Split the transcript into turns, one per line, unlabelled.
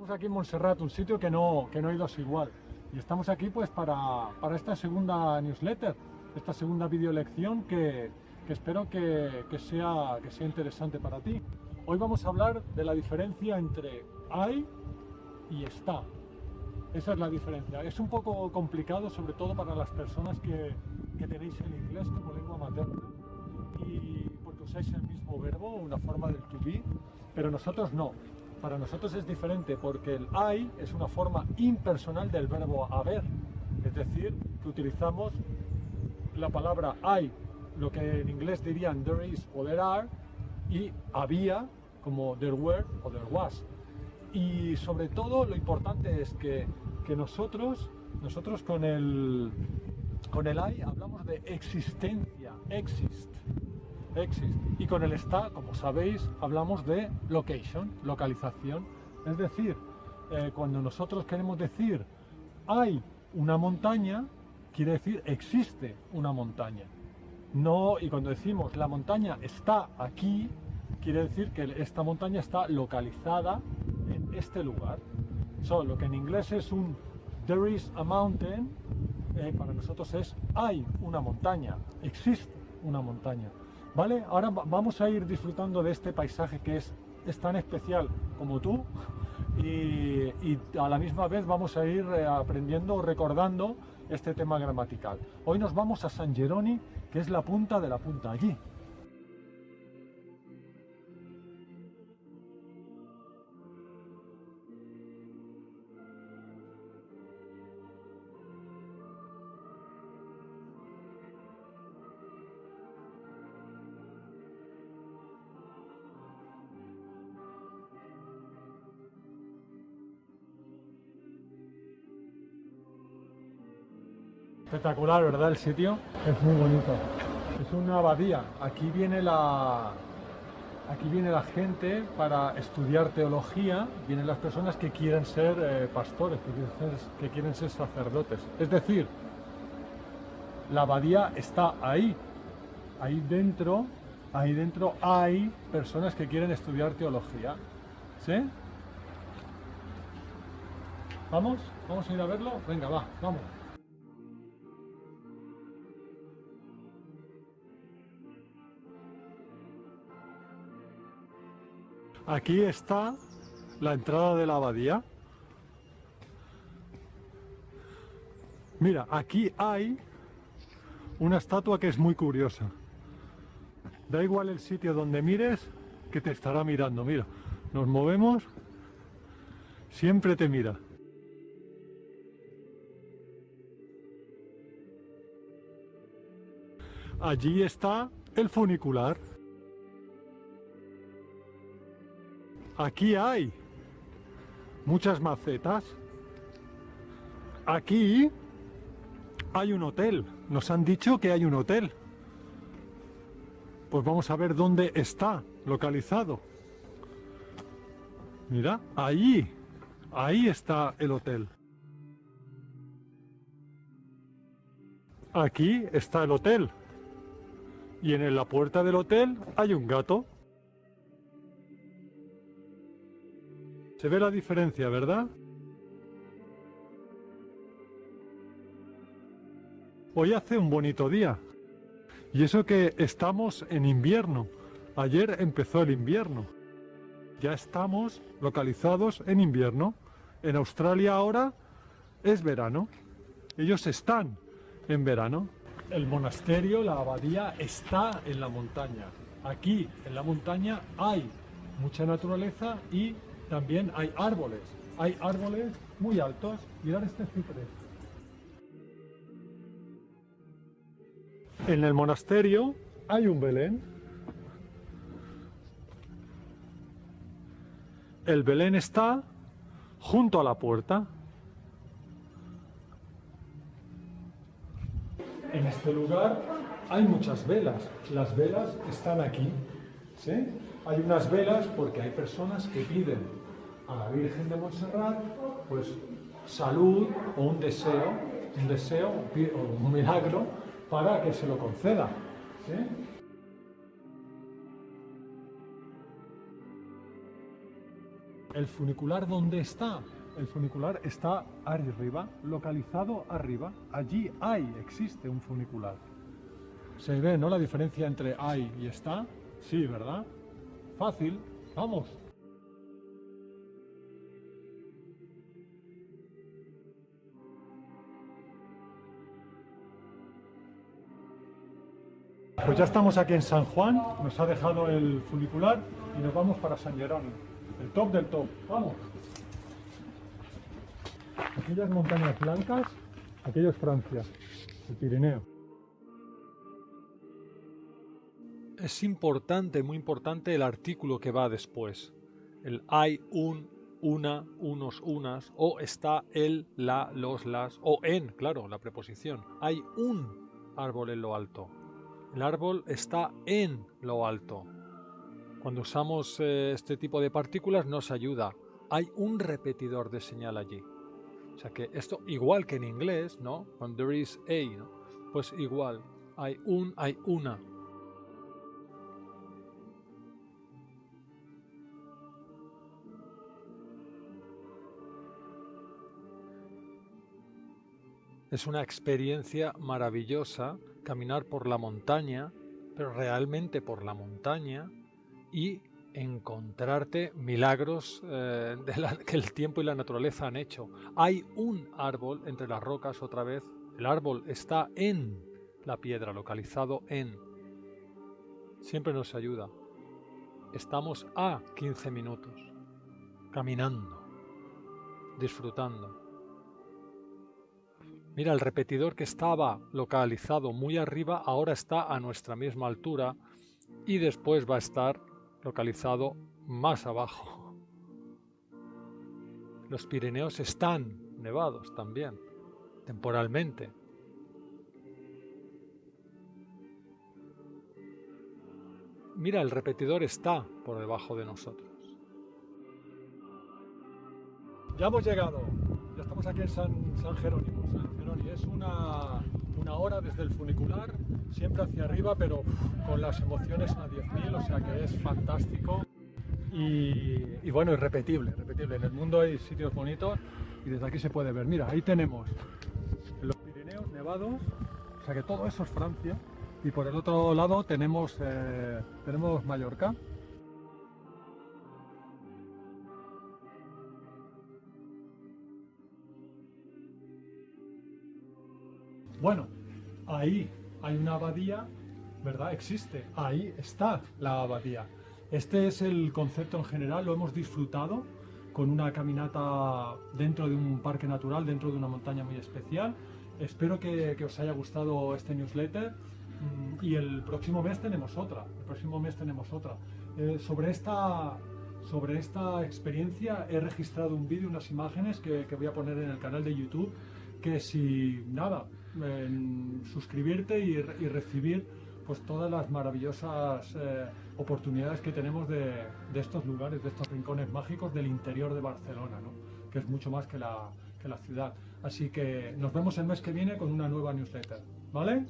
Estamos aquí en Montserrat, un sitio que no ha ido a su igual. Y estamos aquí pues para esta segunda newsletter, esta segunda videolección que espero que sea interesante para ti. Hoy vamos a hablar de la diferencia entre hay y está. Esa es la diferencia. Es un poco complicado, sobre todo para las personas que tenéis el inglés como lengua materna, y porque usáis el mismo verbo, una forma del to be, pero nosotros no. Para nosotros es diferente porque el I es una forma impersonal del verbo haber, es decir, que utilizamos la palabra I, lo que en inglés dirían there is o there are, y había como there were o there was. Y sobre todo lo importante es que nosotros con el I hablamos de existencia, exist. Y con el está, como sabéis, hablamos de location, localización. Es decir, cuando nosotros queremos decir hay una montaña, quiere decir existe una montaña. No, y cuando decimos la montaña está aquí, quiere decir que esta montaña está localizada en este lugar. Lo que en inglés es un there is a mountain, para nosotros es hay una montaña, existe una montaña. ¿Vale? Ahora vamos a ir disfrutando de este paisaje que es tan especial como tú, y a la misma vez vamos a ir aprendiendo, recordando este tema gramatical. Hoy nos vamos a San Jeroni, que es la punta de la punta, allí. Espectacular, ¿verdad? El sitio es muy bonito. Es una abadía. Aquí viene la gente para estudiar teología. Vienen las personas que quieren ser pastores, que quieren ser sacerdotes. Es decir, la abadía está ahí. Ahí dentro hay personas que quieren estudiar teología. ¿Sí? ¿Vamos? ¿Vamos a ir a verlo? Venga, vamos. Aquí está la entrada de la abadía. Mira, aquí hay una estatua que es muy curiosa. Da igual el sitio donde mires, que te estará mirando. Mira, nos movemos, siempre te mira. Allí está el funicular. Aquí hay muchas macetas. Aquí hay un hotel. Nos han dicho que hay un hotel. Pues vamos a ver dónde está localizado. Mira, ahí está el hotel. Aquí está el hotel. Y en la puerta del hotel hay un gato. Se ve la diferencia, ¿verdad? Hoy hace un bonito día. Y eso que estamos en invierno. Ayer empezó el invierno. Ya estamos localizados en invierno. En Australia ahora es verano. Ellos están en verano. El monasterio, la abadía, está en la montaña. Aquí, en la montaña, hay mucha naturaleza y también hay árboles. Hay árboles muy altos. Mirad este ciprés. En el monasterio hay un Belén. El Belén está junto a la puerta. En este lugar hay muchas velas. Las velas están aquí. ¿Sí? Hay unas velas porque hay personas que piden a la Virgen de Montserrat pues salud o un deseo o un milagro para que se lo conceda. ¿Sí? ¿El funicular dónde está? El funicular está arriba, localizado arriba. Allí existe un funicular. ¿Se ve, no, la diferencia entre hay y está? Sí, ¿verdad? Fácil, vamos. Pues ya estamos aquí en San Juan, nos ha dejado el funicular y nos vamos para San Jerónimo, el top del top. ¡Vamos! Aquellas montañas blancas, aquello es Francia, el Pirineo. Es importante, muy importante el artículo que va después. El hay, un, una, unos, unas, o está, el, la, los, las, o en, claro, la preposición. Hay un árbol en lo alto. El árbol está en lo alto. Cuando usamos este tipo de partículas nos ayuda. Hay un repetidor de señal allí. O sea que esto, igual que en inglés, ¿no? When there is a, ¿no? Pues igual. Hay un, hay una. Es una experiencia maravillosa caminar por la montaña, pero realmente por la montaña, y encontrarte milagros que el tiempo y la naturaleza han hecho. Hay un árbol entre las rocas otra vez. El árbol está en la piedra, localizado en. Siempre nos ayuda. Estamos a 15 minutos, caminando, disfrutando. Mira, el repetidor que estaba localizado muy arriba ahora está a nuestra misma altura y después va a estar localizado más abajo. Los Pirineos están nevados también, temporalmente. Mira, el repetidor está por debajo de nosotros. Ya hemos llegado, ya estamos aquí en San Jerónimo. Es una hora desde el funicular, siempre hacia arriba, pero con las emociones a 10.000, o sea que es fantástico y bueno, irrepetible. En el mundo hay sitios bonitos y desde aquí se puede ver. Mira, ahí tenemos los Pirineos nevados, o sea que todo eso es Francia, y por el otro lado tenemos Mallorca. Bueno, ahí hay una abadía, ¿verdad? Existe, ahí está la abadía. Este es el concepto en general, lo hemos disfrutado con una caminata dentro de un parque natural, dentro de una montaña muy especial. Espero que os haya gustado este newsletter y el próximo mes tenemos otra. Sobre esta experiencia he registrado un vídeo, unas imágenes que voy a poner en el canal de YouTube, que si nada, suscribirte y recibir pues todas las maravillosas oportunidades que tenemos de estos lugares, de estos rincones mágicos del interior de Barcelona, ¿no? Que es mucho más que la ciudad. Así que nos vemos el mes que viene con una nueva newsletter, ¿vale?